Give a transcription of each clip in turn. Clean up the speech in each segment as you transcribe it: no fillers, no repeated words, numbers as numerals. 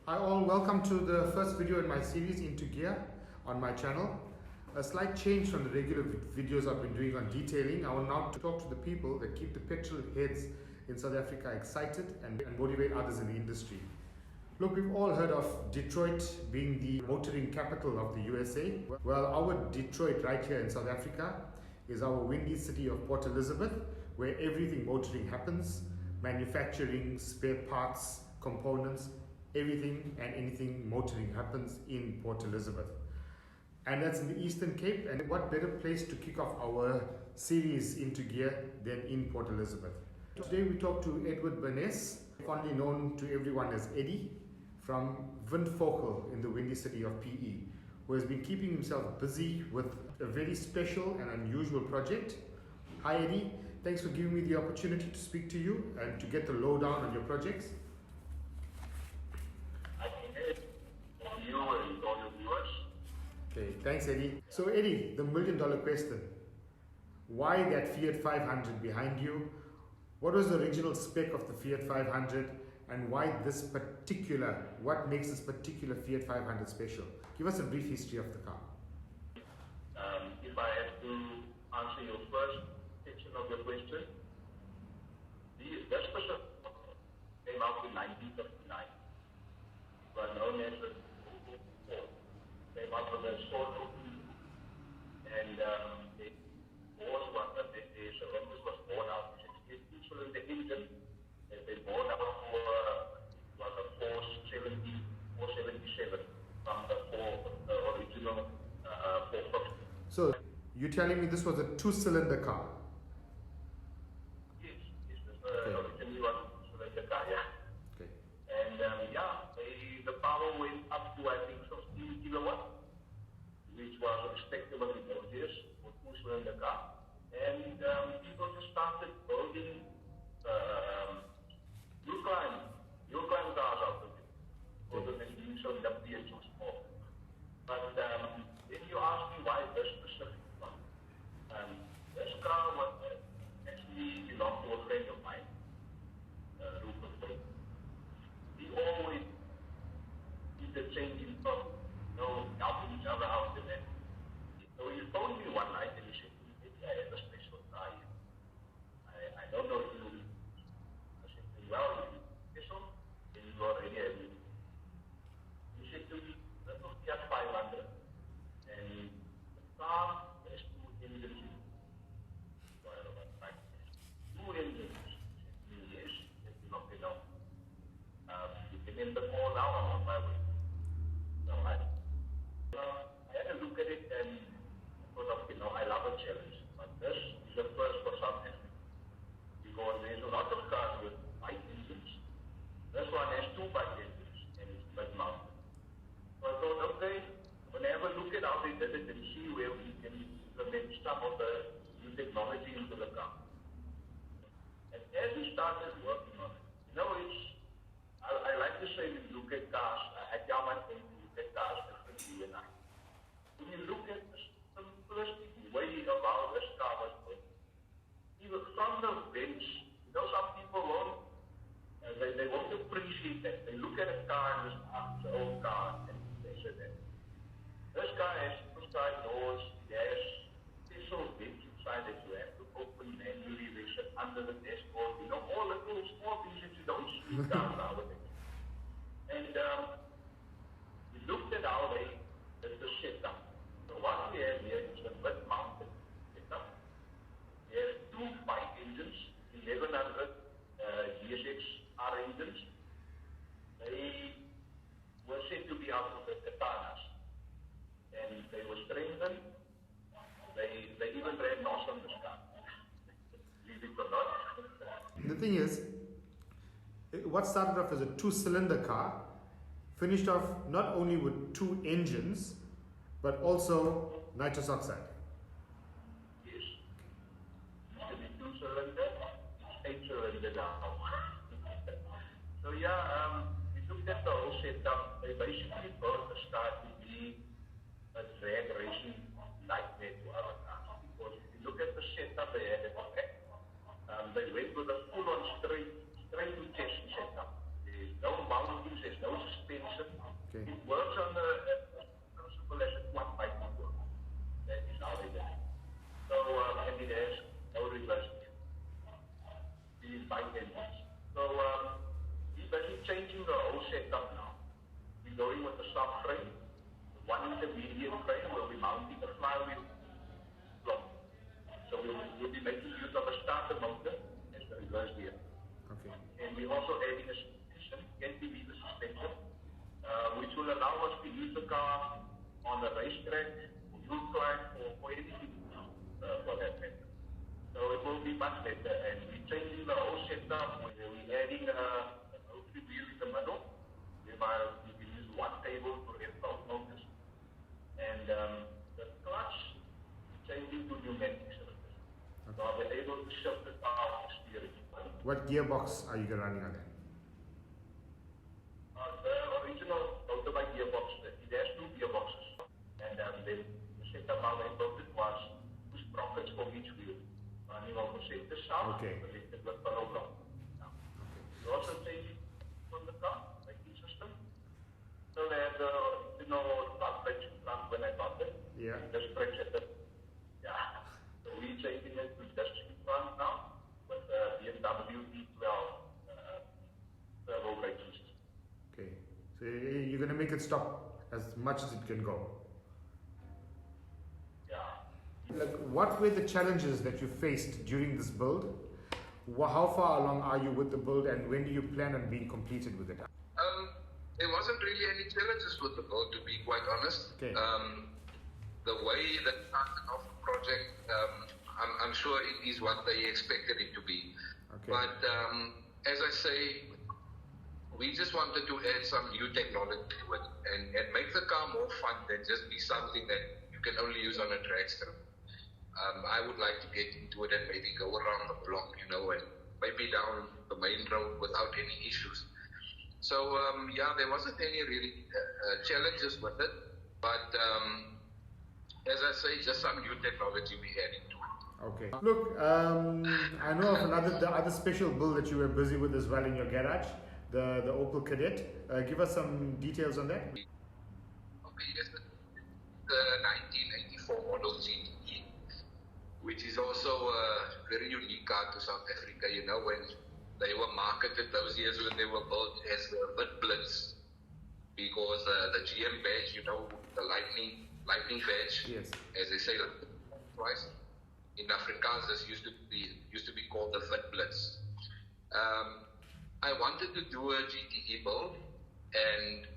Hi all, welcome to the first video in my series Into Gear on my channel. A slight change from the regular videos I've been doing on detailing. I will now talk to the people that keep the petrol heads in South Africa excited and motivate others in the industry. Look, we've all heard of Detroit being the motoring capital of the USA. Well, our Detroit right here in South Africa is our windy city of Port Elizabeth, where everything motoring happens. Manufacturing, spare parts, components, everything and anything motoring happens in Port Elizabeth. And that's in the Eastern Cape, and what better place to kick off our series Into Gear than in Port Elizabeth. Today we talk to Eddy Burness, fondly known to everyone as Eddy, from Windfocal in the windy city of PE, who has been keeping himself busy with a very special and unusual project. Hi Eddy, thanks for giving me the opportunity to speak to you and to get the lowdown on your projects. You and all your viewers. Okay, thanks Eddy. So Eddy, the $1,000,000 question. Why that Fiat 500 behind you? What was the original spec of the Fiat 500 and why this particular, what makes this particular Fiat 500 special? Give us a brief history of the car. If I have to answer your first section of your question, this special came out in 1959. It was known as the came up with a short opening, and it was one that the Columbus was born out of 62-cylinder engine, and they born out for was a 477 from the original 450. So you're telling me this was a two-cylinder car? Yes, this was originally was a two-cylinder car, yeah. Okay. And the power went up to I think 15 kilowatts, which was respectable in those years for two-cylinder car. And people just started building Walkaround cars out of it, rather than being so lumpy and so small. But then you ask me why this specific one. This car was actually belonged to a friend of mine, Rupert. We always interchanging thoughts, helping each other out and then. So he phoned me one night and he said, maybe I have a special car. I don't know if you. I said, well, you special, then you already have it. He said to me, that's a Fiat 500. And the car has two engines. Two engines. Yes, you knock it down. You can enter all now, I'm on my way. So I had a look at it and thought of, I love a challenge. But this is the first for something. Because there's a lot of cars with bike engines. This one has two bike engines and it's mid-mounted. So I thought, okay, I'm going to have a look at how they did it and see where we can implement some of the new technology into the car. And as we started working on it, I like to say we look at cars. I tell my friends to look at cars differently and I. When you look at the simplistic way of how this car was built, even from the bench, some people won't, they won't appreciate that. They look at a car and it's an old car and they say that. This car has two-side doors, it has special bench inside that you have to open manually, they sit under the dashboard, all the little small things that you don't see down nowadays. And we looked at how they did the setup. So what we have here is a mid-mounted setup. We have two bike engines, 1100 GSX R engines. They were said to be out of the Katanas. And they were strengthened. They even ran NOS on this car. Believe it or not. The thing is, what started off as a two-cylinder car finished off not only with two engines but also nitrous oxide. Yes. It is two-cylinder, it's 8-cylinder now. So we looked at the whole setup. They basically built the car to be a drag racing nightmare to our cars. Because if you look at the setup they had at the back, they went with a full-on straight to chassis setup. There's no mountings, there's no suspension. Okay. It works on the principle as a one bike motor. That is how it is. So, and it has no reverse gear. These bike engines. So, we're basically changing the whole setup now. We're going with the soft frame, one intermediate frame where we're mounting a flywheel block. So we'll be making use of a starter motor as the reverse gear. Okay. And we're also adding a suspension, NTV the suspension, which will allow us to use the car on the racetrack, or hill climb, or for anything for that matter. So it will be much better, and we're changing the whole setup. We're adding a rotary wheel in the middle, whereby we can use one table to rev both motors. And the clutch is changing to pneumatic cylinders. Okay. So I'll be able to shift the car off the steering. What gearbox are you running on that? The original motorbike gearbox, it has two gearboxes. And then the setup how they built it was two sprockets for each wheel. Running over center south, Okay. connected with fellow block. We also changed from the car, braking system. So that front brakes front when I got it. Yeah. Disc brakes at the, yeah. So we're changing it to disc front now with BMW V12 turbo braking system. Okay. So you're going to make it stop as much as it can go. Like, what were the challenges that you faced during this build? How far along are you with the build, and when do you plan on being completed with it? There wasn't really any challenges with the build, to be quite honest. Okay. The way that started off the project, I'm sure it is what they expected it to be. Okay. But as I say, we just wanted to add some new technology to it and make the car more fun than just be something that you can only use on a dragster. I would like to get into it and maybe go around the block, and maybe down the main road without any issues. So, yeah, there wasn't any really challenges with it, but as I say, just some new technology we added to it. Okay. Look, I know of the other special build that you were busy with as well in your garage, the Opel Kadett. Give us some details on that. Okay, yes, the 1984 model GTE, which is also a very unique car to South Africa, when they were marketed those years when they were built as the Blitz, because the GM badge, the lightning badge, Yes. as they say, twice in Afrikaans, this used to be called the Blitz. I wanted to do a GTE build, and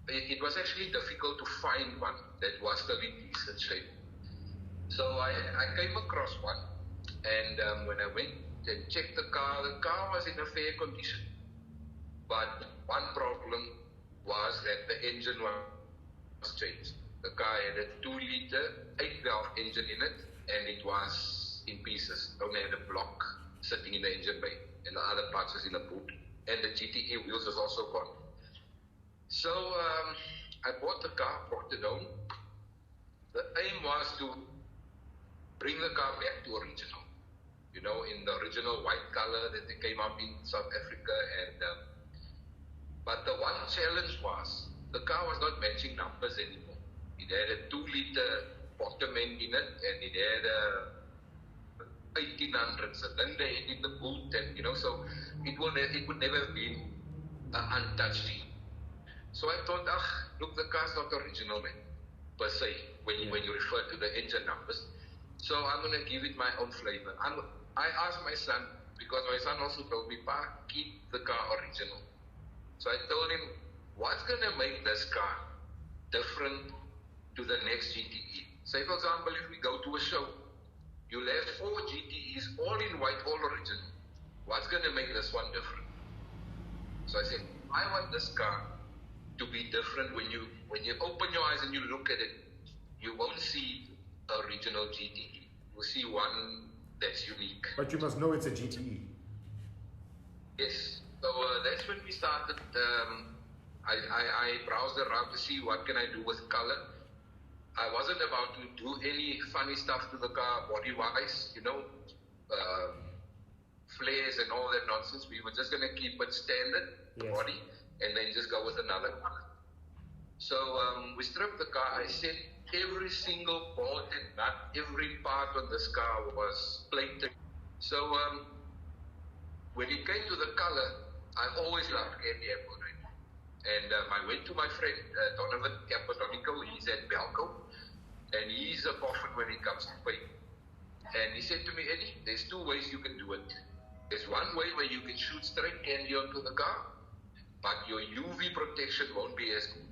it was actually difficult to find one that was still in decent shape. So I came across one, and when I went and checked the car was in a fair condition. But one problem was that the engine was changed. The car had a 2-liter 8-valve engine in it, and it was in pieces. It only had a block sitting in the engine bay, and the other parts was in the boot. And the GTE wheels was also gone. So I bought the car, brought it home. The aim was to bring the car back to original, in the original white color that they came out in South Africa. But the one challenge was the car was not matching numbers anymore. It had a 2-liter bottom end in it, and it had a 1800 cylinder in the boot, and so it would never have been untouched. So I thought, look, the car's not original, man, per se, when you refer to the engine numbers. So I'm going to give it my own flavor. I asked my son, because my son also told me, Pa, keep the car original. So I told him, what's going to make this car different to the next GTE? Say, for example, if we go to a show, you'll have 4 GTEs, all in white, all original. What's going to make this one different? So I said, I want this car to be different. When you open your eyes and you look at it, you won't see original GTE. You'll see one that's unique. But you must know it's a GTE. Yes. So that's when we started. I browsed around to see what can I do with color. I wasn't about to do any funny stuff to the car body-wise, flares and all that nonsense. We were just going to keep it standard, Yes. body, and then just go with another color. So we stripped the car. I set every single bolt and nut, every part on this car was plated. So when it came to the color, I always loved candy apple red. And I went to my friend Donovan Capodonico. He's at Belco, and he's a coffin when it comes to paint. And he said to me, Eddie, there's two ways you can do it. There's one way where you can shoot straight candy onto the car, but your UV protection won't be as good.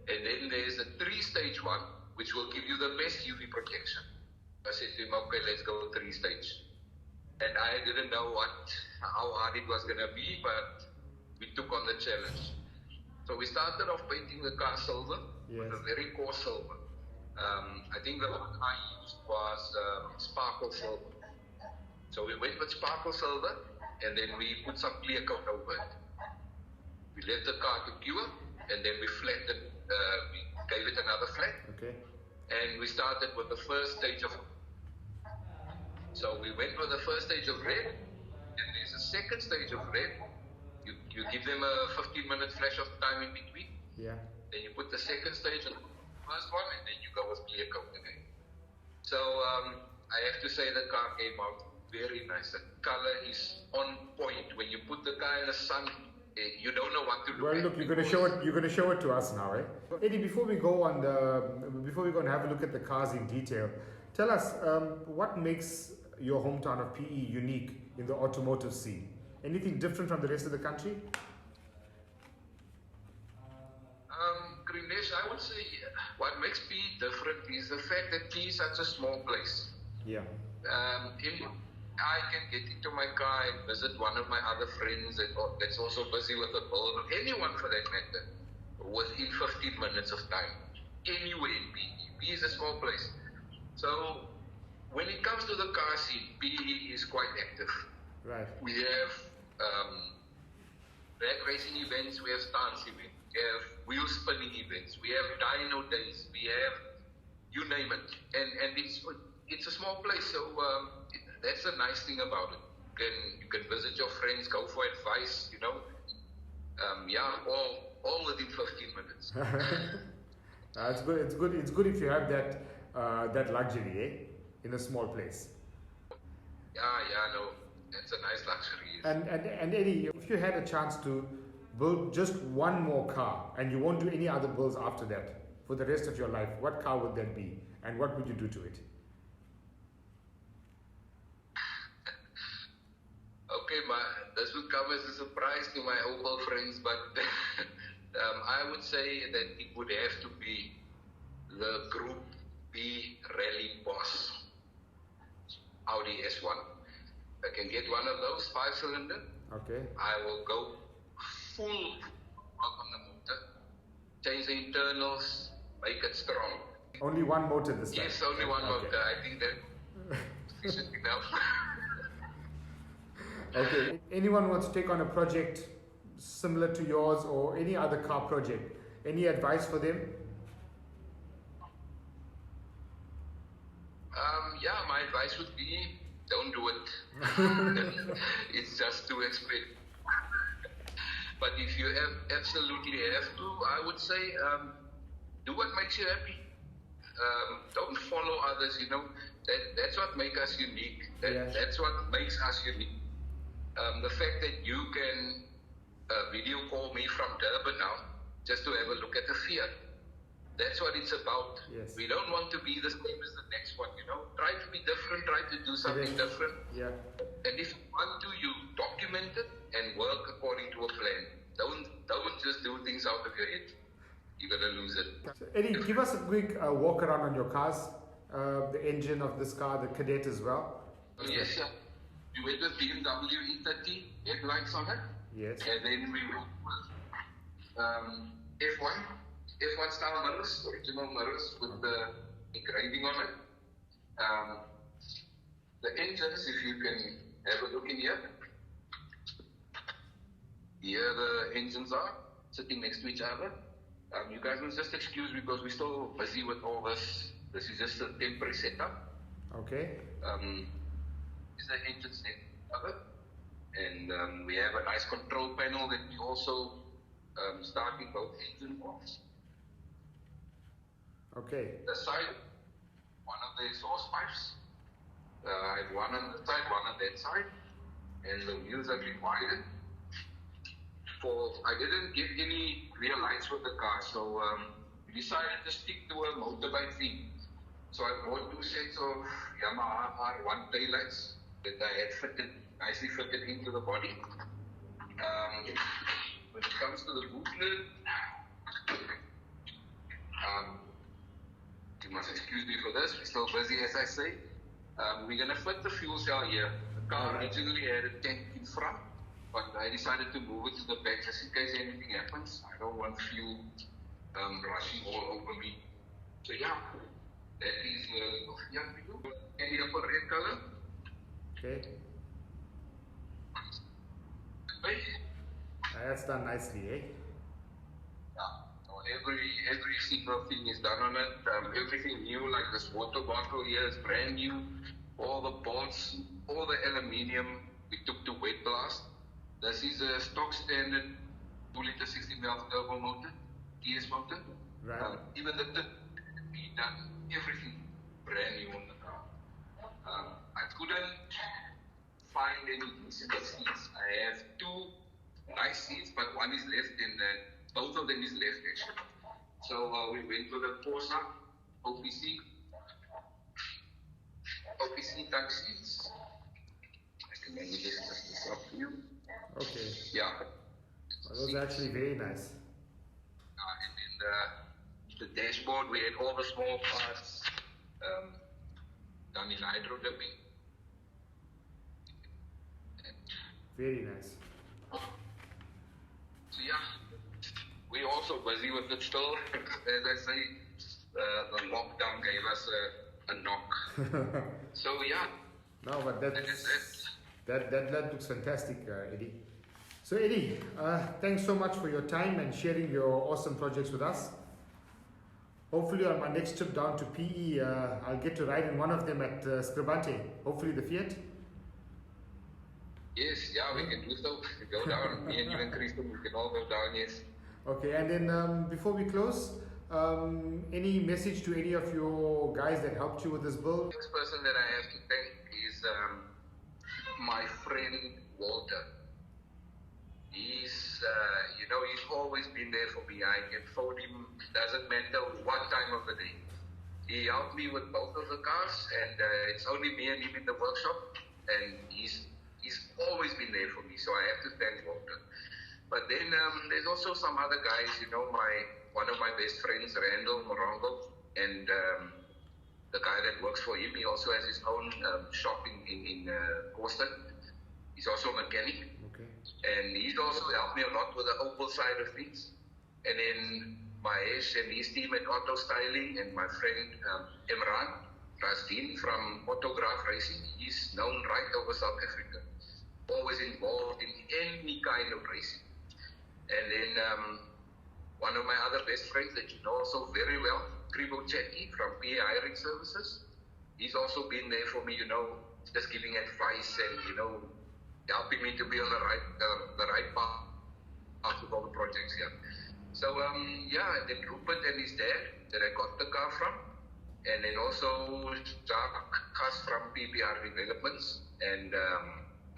And then there's a 3-stage one, which will give you the best UV protection. I said to him, okay, let's go 3-stage. And I didn't know how hard it was going to be, but we took on the challenge. So we started off painting the car silver, with a very coarse silver. I think the one I used was sparkle silver. So we went with sparkle silver, and then we put some clear coat over it. We let the car to cure, and then we flattened, we gave it another flat. Okay. And we started with the first stage of. So we went with the first stage of red, and there's a second stage of red. You give them a 15-minute flash of time in between. Yeah. Then you put the second stage on the first one, and then you go with clear coat again. So I have to say the car came out very nice. The color is on point. When you put the car in the sun, you don't know what to do. Well, look, you're going to show it. You're going to show it to us now, right? Eddie, before we go and have a look at the cars in detail, tell us what makes your hometown of PE unique in the automotive scene. Anything different from the rest of the country? Krinesh, I would say what makes PE different is the fact that PE is such a small place. Yeah. I can get into my car and visit one of my other friends that's also busy with a build, or anyone for that matter, within 15 minutes of time. Anywhere in PE. PE is a small place. So when it comes to the car scene, PE is quite active. Right. We have drag racing events, we have stance events, we have wheel spinning events, we have dyno days, we have you name it. And it's a small place, so that's the nice thing about it. You can visit your friends, go for advice, all within 15 minutes. It's good. It's good if you have that luxury, eh? In a small place. No, that's a nice luxury. And Eddie, if you had a chance to build just one more car and you won't do any other builds after that for the rest of your life, what car would that be, and what would you do to it? Okay, this would come as a surprise to my Opel friends, but I would say that it would have to be the Group B Rally Boss Audi S1. I can get one of those 5-cylinder. Okay. I will go full work on the motor, change the internals, make it strong. Only one motor this time? Yes, only one motor. I think that is enough. Okay. Anyone wants to take on a project similar to yours or any other car project, any advice for them? My advice would be, don't do it. It's just too expensive. But if you absolutely have to, I would say, do what makes you happy. Don't follow others, that's what makes us unique. That's what makes us unique. The fact that you can video call me from Durban now, just to have a look at the Fiat. That's what it's about. Yes. We don't want to be the same as the next one, Try to be different, try to do something different. Yeah. And if you want to, you document it and work according to a plan. Don't just do things out of your head. You're going to lose it. So, Eddie, give us a quick walk around on your cars, the engine of this car, the Kadett as well. Yes, sir. We went with BMW E30 headlights on it. Yes. And then we went with F1 style mirrors, original mirrors with the engraving on it. The engines, if you can have a look in here. Here the engines are sitting next to each other. You guys must just excuse because we're still busy with all this. This is just a temporary setup. Okay. Is the engines next to each other. And we have a nice control panel that we also starting both engine off. Okay. The side, one of the exhaust pipes. I had one on the side, one on that side, and the wheels are required. I didn't get any rear lights with the car, so we decided to stick to a motorbike theme. So I bought 2 sets of Yamaha R1 taillights that I had nicely fitted into the body. When it comes to the boot lid, you must excuse me for this, we're still busy as I say. We're going to fit the fuel cell here. The car originally had a tank in front, but I decided to move it to the back just in case anything happens. I don't want fuel rushing all over me. So yeah, that is Fiat video. Any upper red color? Okay. Okay. That's done nicely, eh? Yeah. So every single thing is done on it. Everything new, like this water bottle here is brand new. All the bolts, all the aluminium we took to wet blast. This is a stock standard 2-liter 60mm turbo motor, TS motor. Right. Even the tip, we done everything brand new on the car. I couldn't find any decent seats. I have 2 nice seats, but one is left and both of them is left actually. So we went to the Corsa OPC type seats. I can maybe just lift this up for you. Okay. Yeah. Well, those are actually very nice. And then the dashboard, we had all the small parts done in hydro dipping. Very nice. So yeah, we're also busy with it still. As I say, the lockdown gave us a knock. So yeah. No, but that is it. that looks fantastic, Eddy. So Eddy, thanks so much for your time and sharing your awesome projects with us. Hopefully on my next trip down to PE, I'll get to ride in one of them at Scribante. Hopefully the Fiat. Yes, yeah, we can do so. We go down. Me and you and Kristen, we can all go down, yes. Okay, and then before we close, any message to any of your guys that helped you with this build? The next person that I have to thank is my friend Walter. He's always been there for me. I can phone him, doesn't matter what time of the day. He helped me with both of the cars, and it's only me and him in the workshop, and he's always been there for me, so I have to thank Walter. But then there's also some other guys, one of my best friends, Randall Morongo, and the guy that works for him, he also has his own shop in Costa. He's also a mechanic. Okay. And he's also helped me a lot with the Opel side of things. And then Mahesh and his team at Auto Styling, and my friend Imran Rasdin from Autograph Racing. He's known right over South Africa. Always involved in any kind of racing. And then one of my other best friends that you know also very well, Kribo Chetty from PA Hiring Services. He's also been there for me, just giving advice and, helping me to be on the right path with all the projects here. So, and then Rupert and his dad that I got the car from. And then also Jacques from PBR Developments and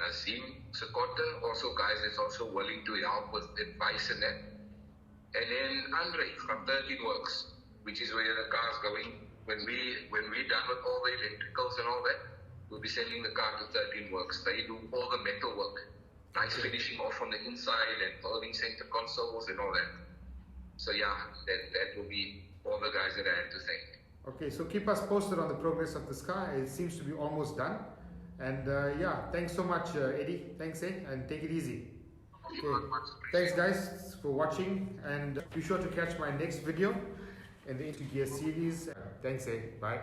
Nazim Sekota, also guys that's also willing to help with advice and that. And then Andre from 13 Works, which is where the car's going. When we're done with all the electricals and all that, we'll be sending the car to 13 Works. They do all the metal work. Nice finishing off on the inside and building center consoles and all that. So yeah, that will be all the guys that I have to thank. Okay, so keep us posted on the progress of this car. It seems to be almost done. And thanks so much, Eddy. Thanks, and take it easy. Okay. Thanks, guys, for watching. And be sure to catch my next video in the Into Gear series. Thanks, bye.